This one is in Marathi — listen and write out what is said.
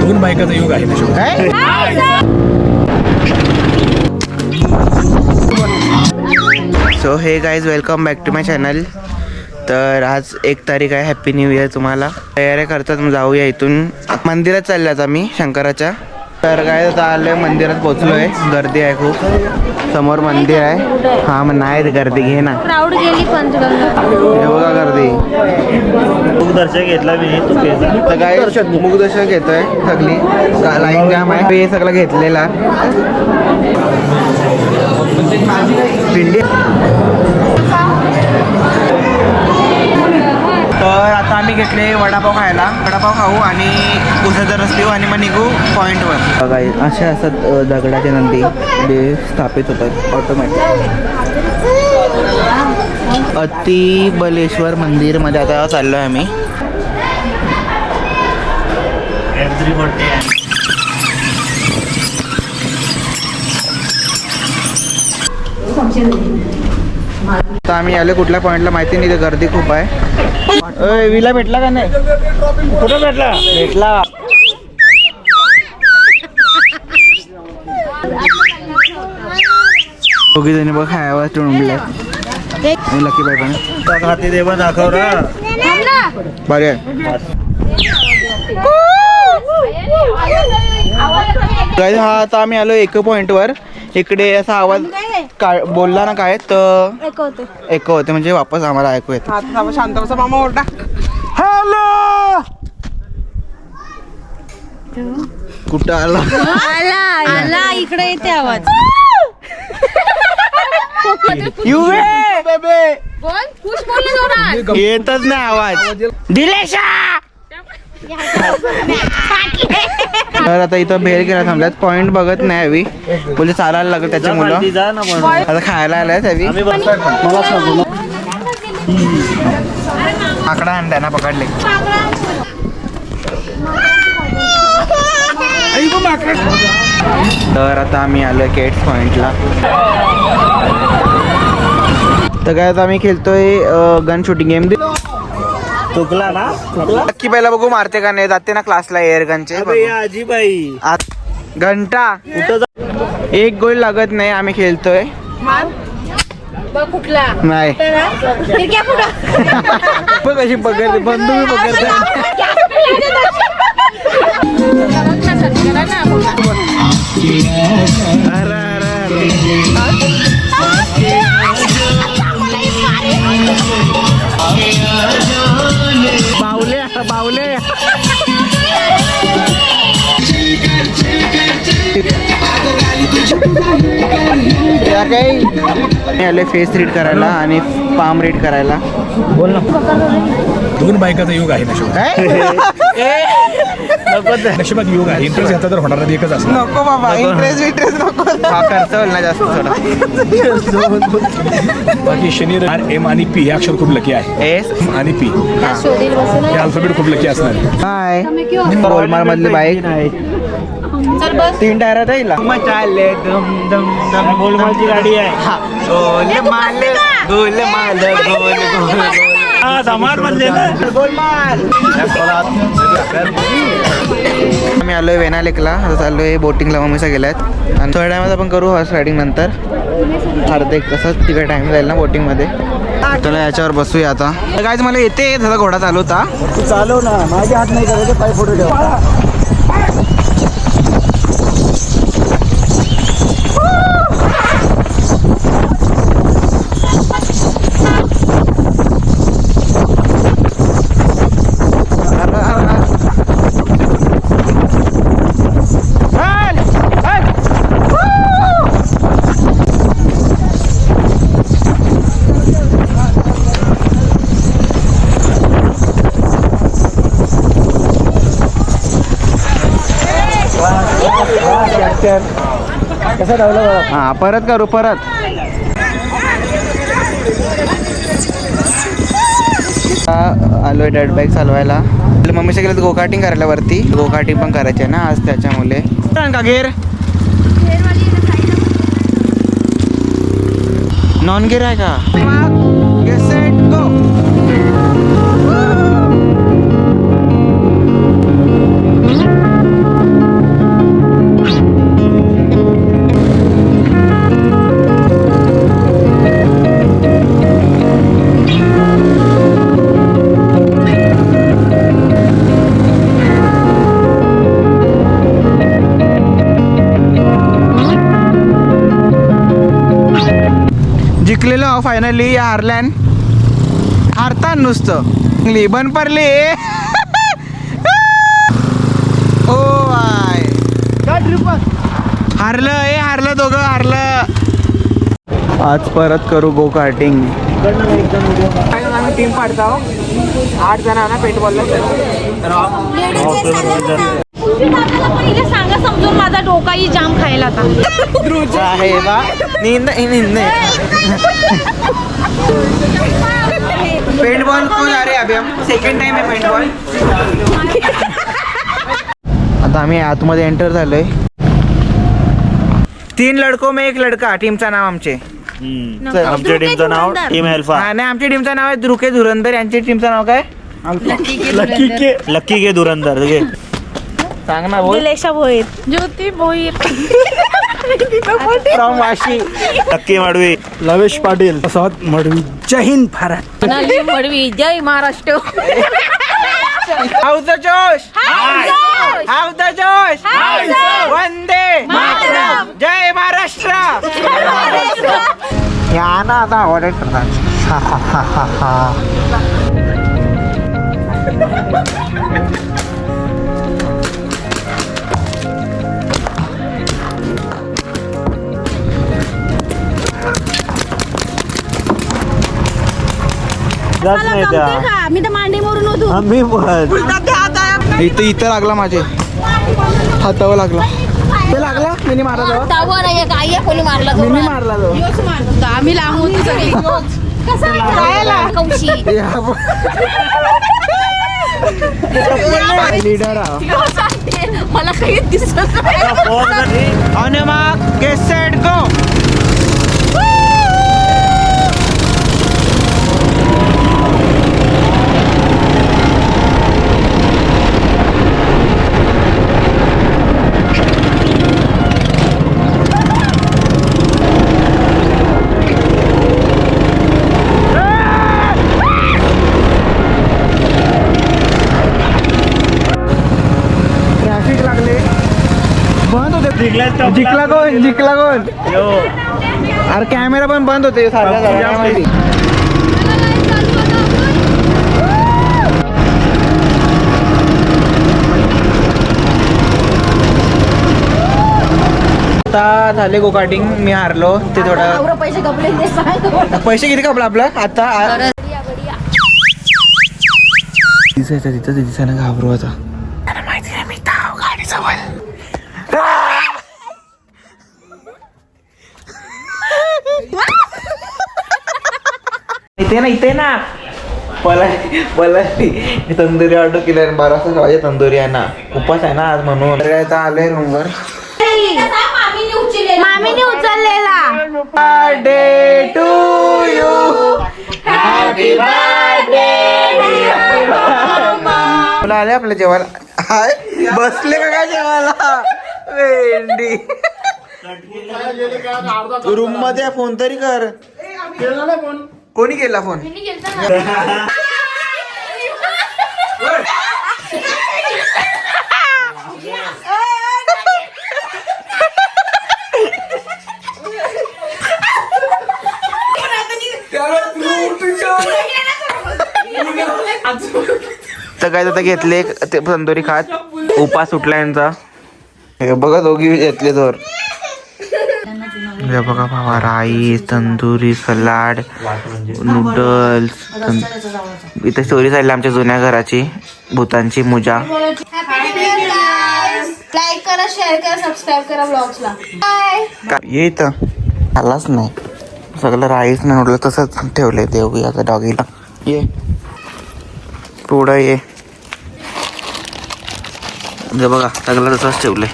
दोन बायकाचा योग आहे ना. So hey guys welcome back to my channel. तर आज 1 तारीख आहे. हॅप्पी न्यू इयर तुम्हाला. तयाऱ्या करतात मग जाऊया इथून. मंदिरात चालल्यात आम्ही शंकराच्या. तर काय आता आलोय मंदिरात पोहोचलोय. गर्दी आहे खूप. समोर मंदिर आहे. हा मग नाही गर्दी घे ना. क्राऊड गेली पंचगंगा. हे बघा गर्दी. मुखदर्शक घेतला मी. तर काय मुखदर्शक घेतोय. सगळी लाईन जाम आहे. हे सगळं घेतलेला पिंडी. तर आता आम्ही घेतले वडापाव खायला. वडापाव खाऊ आणि उसाचा रस पिऊ आणि मग निघू पॉईंटवर. बघा असे असतात दगडाचे नंदी जे स्थापित होतात ऑटोमॅटिक. अतिबलेश्वर मंदिरमध्ये आता चाललो आहे आम्ही. तर आम्ही आलो कुठल्या पॉईंटला माहिती नाही. गर्दी खूप आहे. विला भेटला का नाही? कुठं भेटला? भेटला. दोघी जणी बघ खायावर टुंबल्या. लकी बाई पण हाती दे दाखव रा. बरे. हा आता आम्ही आलो एक पॉइंटवर. इकडे असा आवाज बोलला ना काय तर ऐकू होते म्हणजे वापस आम्हाला ऐकू येते. शांत बसा मामा ओरडा. हॅलो कुठं आला? आला इकडे येते आवाज. बोल खुश बोलले जोरात. येतच नाही आवाज. दिलेशा. तर आता इथं भेळ केला थांबल्यात. पॉइंट बघत नाही हवी बोलले चालायला लागत त्याच्या मुलं. आता खायला आलाय हवी. आकडा अंड्या ना पकडले. तर आता आम्ही आलोय केट्स पॉइंटला. तर काय आता आम्ही खेळतोय गन शूटिंग गेम. चुकला ना? नक्की पहिला बघू मारते का नाही. जाते ना क्लासला एअर गनचे. आजीबाई घंटा कुठं एक गोल लागत नाही. आम्ही खेळतोय कुठला नाही. बघ कशी पकडते बंदूक पकडते. बावले बावले. काही आले फेस रीड करायला आणि पाम रीड करायला. बोल ना. दोन बायकाचा योग आहे ना. काय नको नशिबात योग आहे. इंटरेस्ट घेतला तर होणार नाही. एकच असं नको बाबा. इंटरेस्ट नको. हा खर्च होईल ना जास्त थोडा. बाकी शनी आर एम आणि पी हे अक्षर खूप लकी आहे. एस आणि पी हे अल्फाबेट खूप लकी असणार आहे. हाय गोलमाल मधली बाईक. 3 टायरात येईल. चाले दम दम दम. गोलमालची गाडी आहे. गोलमाल गोलमाल गोल गोल. समाज मधले ना. गोलमाल. आम्ही आलोय वेनालेकला. आता चाललोय बोटिंगला. मम्मीचा गेल्यात आणि थोड्या टायमात आपण करू हॉर्स रायडिंग नंतर. अर्धा एक तासात तिकडे टाइम जाईल ना बोटिंग मध्ये. चला याच्यावर बसूया आता. काय मला येते जरा घोडा चालवता. तू चालव ना. माझे हात नाही करायचे. पाय फोटो ठेव. कसं धावलं बघा. हा परत करू परत. आलोय डॅड बाईक चालवायला. मम्मीच्या गेलं गो कार्टिंग करायला वरती. गो कार्टिंग पण करायची आहे ना आज त्याच्यामुळे. का गेर नॉन गेर आहे का? जिंकलेलो फायनली हारल्यान हारता नुसतं बन पडली ओ आय हारलं दोघं हारलं. आज परत करू गो कार्टिंग. आम्ही टीम पाडतो 8 जण ना पेंटबॉलला. पहिले सांगा समजून माझा डोकाही जाम खायला आता. आहे का पेंटबॉल कोण अरे अभि सेकंड टाइम आहे पेंटबॉल. आता आम्ही आतमध्ये एंटर झालोय. 3 लडको में 1 लडका टीमचं नाव आमचे. आमच्या टीमचं नाव टीम अल्फा. नाही आमच्या टीमचं नाव आहे धुके धुरंधर. यांच्या टीमचं नाव काय लक्की के धुरंधर. सांग ना बोल. निलेशा भोईर, ज्योती भोईर, फ्रॉम वाशी. लक्की मडवी. लवेश पाटील प्रसाद मडवी. जय हिंद भारत. सोनाली मडवी. जय Maharashtra. How the josh, how the josh. Vande Mataram. जय महाराष्ट्र. या ना आता ऑर्डर करतात. जात नाही त्या. मी तर मांडी मोरून होतो. आम्ही इथं लागला माझे हातावर लागला. ते लागला मिनी मारला तावर आहे काय कोणी मारला तो. मिनी मारला तो. आम्ही लांब होतो सगळी. कौशी लीडर मला काही दिसत नाही. On mark get set go. Traffic लागले बंद होते. जिंकला कोण अरे कॅमेरा पण बंद होते सारख्या. आता झाले गो कार्टिंग. मी हारलो ते थोडं. पैसे कपडे पैसे किती कपला आपलं आता. तिथं दिसायला घाबरू आता. माहिती आहे मी ताव गाडी जवळ. इथे ना मला तंदुरी ऑर्डर केली. 12 वाजता वाजे तंदुरी आहे ना. उपास आहे ना आज म्हणून. आता आलोय रूमवर. मामीने उचललेला. Birthday to you. Happy birthday. मुलं आले आपल्या जेवायला. हाय बसले का काय जेवायला. वेंडी रूम मध्ये फोन तरी कर. कोणी केला फोन. तर काय आता घेतले ते तंदुरी खात. उपास सुटला यांचा. हे बघा दोघी घेतले तर. हे बघा बाबा राईस तंदुरी सलाड नूडल्स. इथे स्टोरी चालली आमच्या जुन्या घराची भूतांची मुजा. लाईक करा, शेअर करा, सबस्क्राईब करा ब्लॉग्सला. बाय. ये इथं आलाच नाही. सगळं राईस नाही नूडल्स तसंच ठेवलंय देऊ आता डॉगीला. ये पुढं ये. बघा सगळं तसंच ठेवलंय.